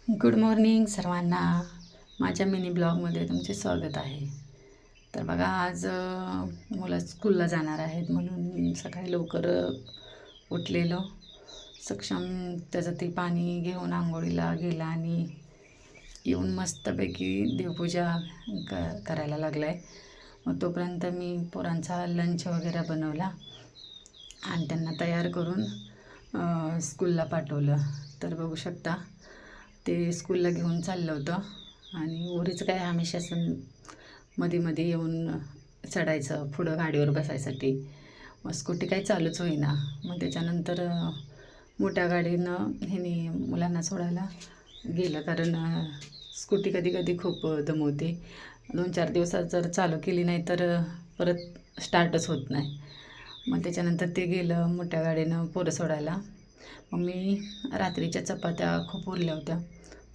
Good morning सर्वांना. माझ्या mini ब्लॉगमध्ये तुमचे स्वागत आहे. तर बघा, आज मुलं स्कूलला जाणार आहेत म्हणून सकाळी लवकर उठलेलो. सक्षम त्याचं ते पाणी घेऊन आंघोळीला गेला आणि येऊन मस्तपैकी देवपूजा करायला लागला आहे. मग तोपर्यंत मी पोरांचा लंच वगैरे बनवला आणि त्यांना तयार करून स्कूलला पाठवलं. तर बघू शकता, ते स्कूलला घेऊन चाललं होतं आणि ओरीचं काय हमेशा मध्ये मध्ये येऊन चढायचं पुढं गाडीवर बसायसाठी. मग स्कूटी काही चालूच होईना. मग त्याच्यानंतर मोठ्या गाडीनं ह्याने मुलांना सोडायला गेलं, कारण स्कूटी कधी कधी खूप दमवते. 2-4 दिवसात जर चालू केली नाही तर परत स्टार्टच होत नाही. मग त्याच्यानंतर ते गेलं मोठ्या गाडीनं पोरं सोडायला. मग मी रात्रीच्या चपात्या खूप उरल्या होत्या,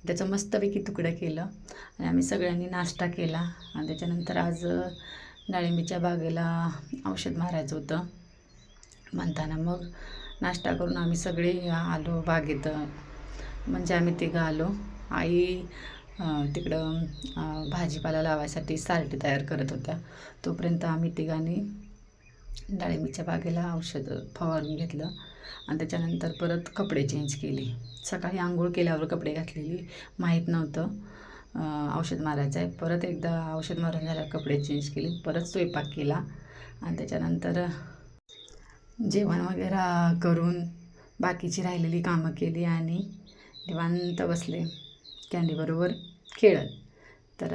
त्याचं मस्तपैकी तुकडं केलं आणि आम्ही सगळ्यांनी नाश्ता केला. आणि त्याच्यानंतर आज डाळिंबीच्या बागेला औषध मारायचं होतं म्हणताना मग नाश्ता करून आम्ही सगळे आलो बागेत. म्हणजे आम्ही तिघं आलो. आई तिकडं भाजीपाला लावायसाठी सारटी तयार करत होत्या. तोपर्यंत आम्ही तिघांनी डाळिंबीच्या बागेला औषध फवारून घेतलं आणि त्याच्यानंतर परत कपडे चेंज केले. सकाळी आंघोळ केल्यावर कपडे घातलेली, माहीत नव्हतं औषध मारायचं आहे. परत एकदा औषध मारून झाल्यावर कपडे चेंज केले, परत स्वयंपाक केला आणि त्याच्यानंतर जेवण वगैरे करून बाकीची राहिलेली कामं केली आणि निवांत बसले कॅन्डीबरोबर खेळत. तर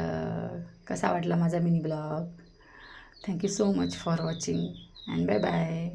कसा वाटला माझा mini blog? Thank you so much for watching and bye bye.